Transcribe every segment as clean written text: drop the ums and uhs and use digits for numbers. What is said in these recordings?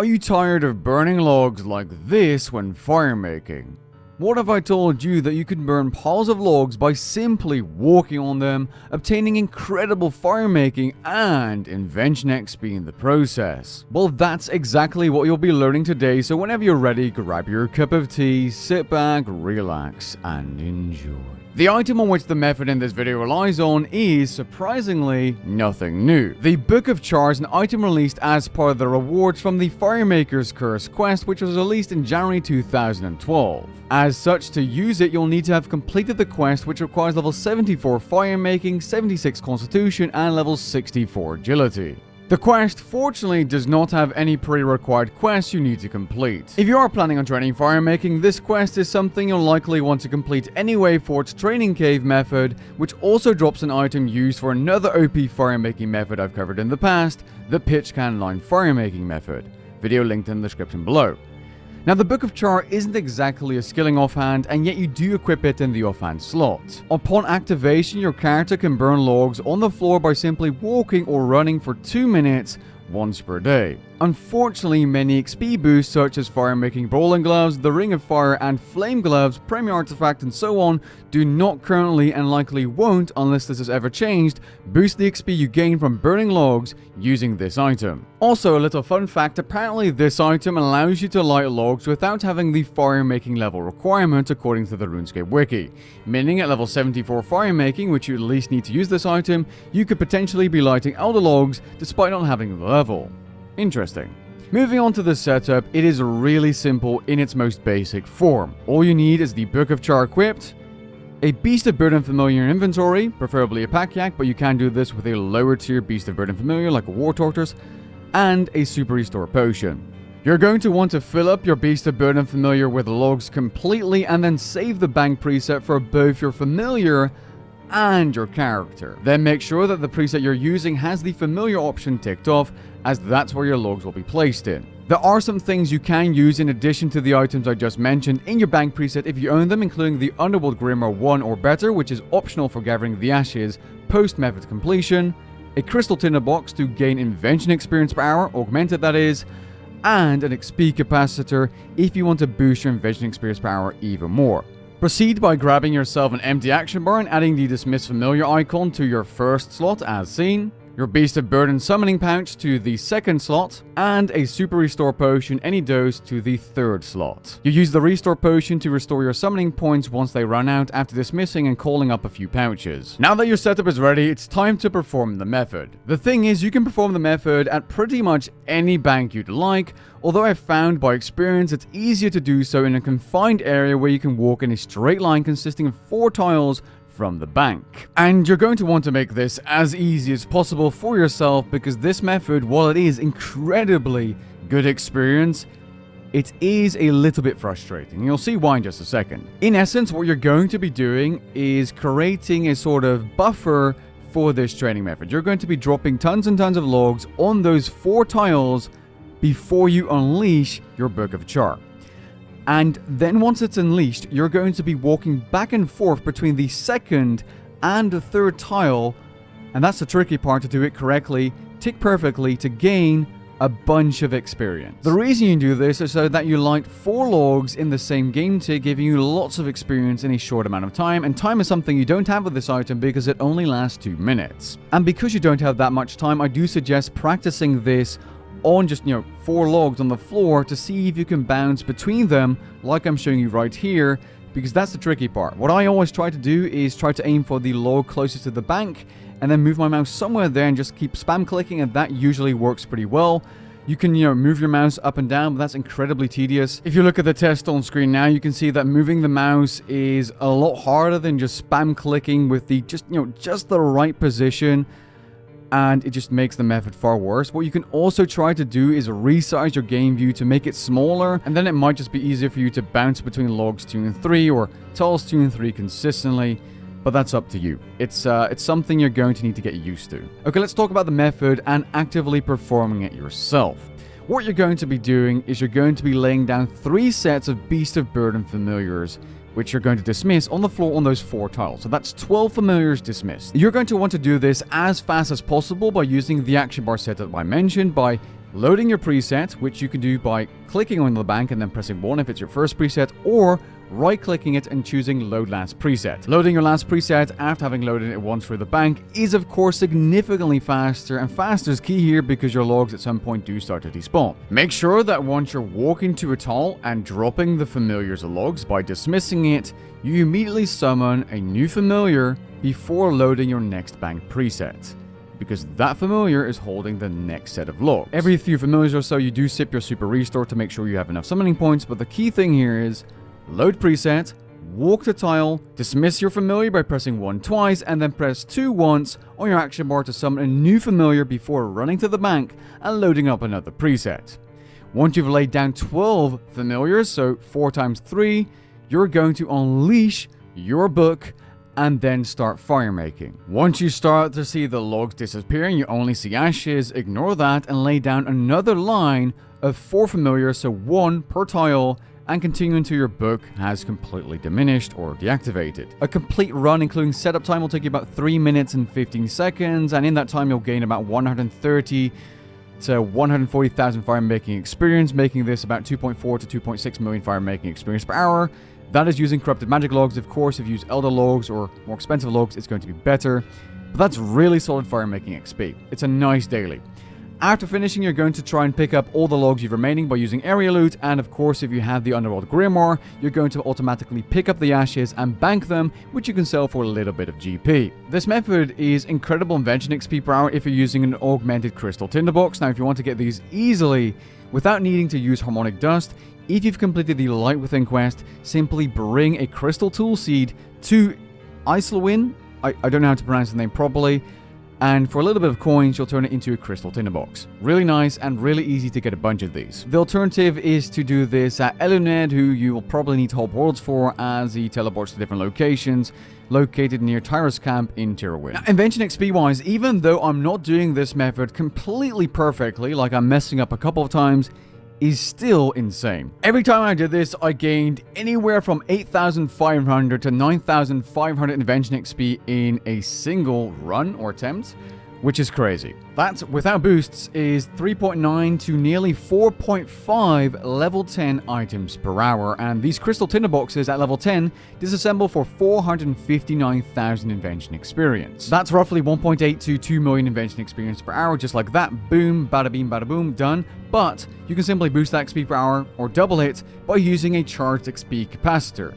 Are you tired of burning logs like this when firemaking? What if I told you that you could burn piles of logs by simply walking on them, obtaining incredible firemaking and Invention XP in the process? Well, that's exactly what you'll be learning today, so whenever you're ready, grab your cup of tea, sit back, relax, and enjoy. The item on which the method in this video relies on is, surprisingly, nothing new. The Book of Char is an item released as part of the rewards from the Firemaker's Curse quest, which was released in January 2012. As such, to use it, you'll need to have completed the quest, which requires level 74 firemaking, 76 constitution, and level 64 agility. The quest, fortunately, does not have any pre-required quests you need to complete. If you are planning on training firemaking, this quest is something you'll likely want to complete anyway for its training cave method, which also drops an item used for another OP firemaking method I've covered in the past, the pitch can line firemaking method. Video linked in the description below. Now, the Book of Char isn't exactly a skilling offhand, and yet you do equip it in the offhand slot. Upon activation, your character can burn logs on the floor by simply walking or running for 2 minutes once per day. Unfortunately, many XP boosts such as firemaking brawling gloves, the Ring of Fire and flame gloves, premier artifact and so on do not currently and likely won't, unless this is ever changed, boost the XP you gain from burning logs using this item. Also, a little fun fact, apparently this item allows you to light logs without having the firemaking level requirement according to the Runescape wiki, meaning at level 74 firemaking, which you at least need to use this item, you could potentially be lighting elder logs despite not having the level. Interesting. Moving on to the setup, it is really simple in its most basic form. All you need is the Book of Char equipped, a Beast of Burden Familiar in inventory, preferably a pack yak, but you can do this with a lower tier Beast of Burden Familiar like a War Tortoise, and a Super Restore Potion. You're going to want to fill up your Beast of Burden Familiar with logs completely and then save the bank preset for both your familiar and your character. Then make sure that the preset you're using has the familiar option ticked off, as that's where your logs will be placed in. There are some things you can use in addition to the items I just mentioned in your bank preset if you own them, including the Underworld Grimoire 1 or better, which is optional for gathering the ashes post method completion, a crystal tinderbox to gain invention experience per hour, augmented that is, and an XP capacitor if you want to boost your invention experience per hour even more. Proceed by grabbing yourself an empty action bar and adding the Dismiss Familiar icon to your first slot as seen, your Beast of Burden Summoning Pouch to the second slot, and a Super Restore Potion any dose to the third slot. You use the Restore Potion to restore your summoning points once they run out after dismissing and calling up a few pouches. Now that your setup is ready, it's time to perform the method. The thing is, you can perform the method at pretty much any bank you'd like, although I've found by experience it's easier to do so in a confined area where you can walk in a straight line consisting of 4 tiles from the bank. And you're going to want to make this as easy as possible for yourself, because this method, while it is incredibly good experience, it is a little bit frustrating. You'll see why in just a second. In essence, what you're going to be doing is creating a sort of buffer for this training method. You're going to be dropping tons and tons of logs on those 4 tiles before you unleash your Book of Char. And then once it's unleashed, you're going to be walking back and forth between the second and the third tile, and that's the tricky part to do it correctly, tick perfectly, to gain a bunch of experience. The reason you do this is so that you light 4 logs in the same game tick, giving you lots of experience in a short amount of time, and time is something you don't have with this item because it only lasts 2 minutes. And because you don't have that much time, I do suggest practicing this on just, 4 logs on the floor to see if you can bounce between them like I'm showing you right here, because that's the tricky part. What I always try to do is try to aim for the log closest to the bank and then move my mouse somewhere there and just keep spam clicking, and that usually works pretty well. You can, move your mouse up and down, but that's incredibly tedious. If you look at the test on screen now, you can see that moving the mouse is a lot harder than just spam clicking with the just the right position, and it just makes the method far worse. What you can also try to do is resize your game view to make it smaller, and then it might just be easier for you to bounce between logs 2 and 3 or tiles 2 and 3 consistently, but that's up to you. It's something you're going to need to get used to. Okay, let's talk about the method and actively performing it yourself. What you're going to be doing is you're going to be laying down 3 sets of Beast of Burden Familiars, which you're going to dismiss on the floor on those 4 tiles. So that's 12 familiars dismissed. You're going to want to do this as fast as possible by using the action bar setup I mentioned, by loading your preset, which you can do by clicking on the bank and then pressing 1 if it's your first preset, or right-clicking it and choosing Load Last Preset. Loading your last preset after having loaded it once through the bank is of course significantly faster, and faster is key here because your logs at some point do start to despawn. Make sure that once you're walking to a tile and dropping the familiar's logs by dismissing it, you immediately summon a new familiar before loading your next bank preset, because that familiar is holding the next set of logs. Every few familiars or so you do sip your super restore to make sure you have enough summoning points, but the key thing here is load preset, walk to tile, dismiss your familiar by pressing 1 twice, and then press 2 once on your action bar to summon a new familiar before running to the bank and loading up another preset. Once you've laid down 12 familiars, so 4 times 3, you're going to unleash your book and then start firemaking. Once you start to see the logs disappearing, you only see ashes, ignore that and lay down another line of 4 familiars, so 1 per tile, and continue until your book has completely diminished or deactivated. A complete run including setup time will take you about 3 minutes and 15 seconds, and in that time you'll gain about 130 to 140,000 firemaking experience, making this about 2.4 to 2.6 million firemaking experience per hour. That is using corrupted magic logs. Of course, if you use elder logs or more expensive logs, it's going to be better, but that's really solid firemaking XP. It's a nice daily. After finishing, you're going to try and pick up all the logs you've remaining by using area loot, and of course if you have the Underworld Grimoire, you're going to automatically pick up the ashes and bank them, which you can sell for a little bit of GP. This method is incredible Invention XP per hour if you're using an augmented crystal tinderbox. Now if you want to get these easily without needing to use harmonic dust, if you've completed the Light Within quest, simply bring a crystal tool seed to Islwyn, I don't know how to pronounce the name properly, and for a little bit of coins, you'll turn it into a crystal tinderbox. Really nice and really easy to get a bunch of these. The alternative is to do this at Eluned, who you will probably need to hold worlds for, as he teleports to different locations located near Tyra's camp in Tirwin. Now, Invention XP wise, even though I'm not doing this method completely perfectly, like I'm messing up a couple of times, is still insane. Every time I did this, I gained anywhere from 8,500 to 9,500 Invention XP in a single run or attempt, which is crazy. That, without boosts, is 3.9 to nearly 4.5 level 10 items per hour, and these crystal tinderboxes at level 10 disassemble for 459,000 Invention experience. That's roughly 1.8 to 2 million Invention experience per hour, just like that. Boom, bada beam, bada boom, done. But you can simply boost that XP per hour, or double it, by using a charged XP capacitor.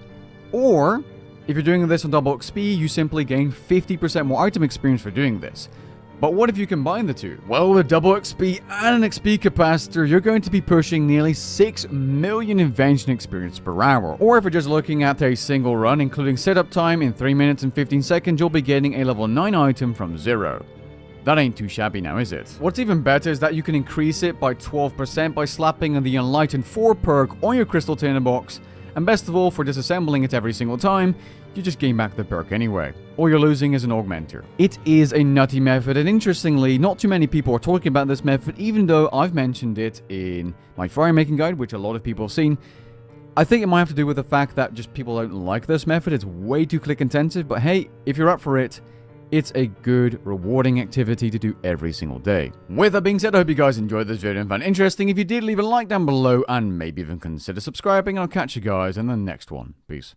Or, if you're doing this on double XP, you simply gain 50% more item experience for doing this. But what if you combine the two? Well, with double XP and an XP capacitor, you're going to be pushing nearly 6 million Invention experience per hour. Or if you're just looking at a single run, including setup time in 3 minutes and 15 seconds, you'll be getting a level 9 item from 0. That ain't too shabby now, is it? What's even better is that you can increase it by 12% by slapping the Enlightened 4 perk on your crystal tinderbox, and best of all, for disassembling it every single time, you just gain back the perk anyway. All you're losing is an augmenter. It is a nutty method, and interestingly, not too many people are talking about this method, even though I've mentioned it in my firemaking guide, which a lot of people have seen. I think it might have to do with the fact that just people don't like this method. It's way too click intensive, but hey, if you're up for it, it's a good, rewarding activity to do every single day. With that being said, I hope you guys enjoyed this video and found it interesting. If you did, leave a like down below and maybe even consider subscribing. I'll catch you guys in the next one. Peace.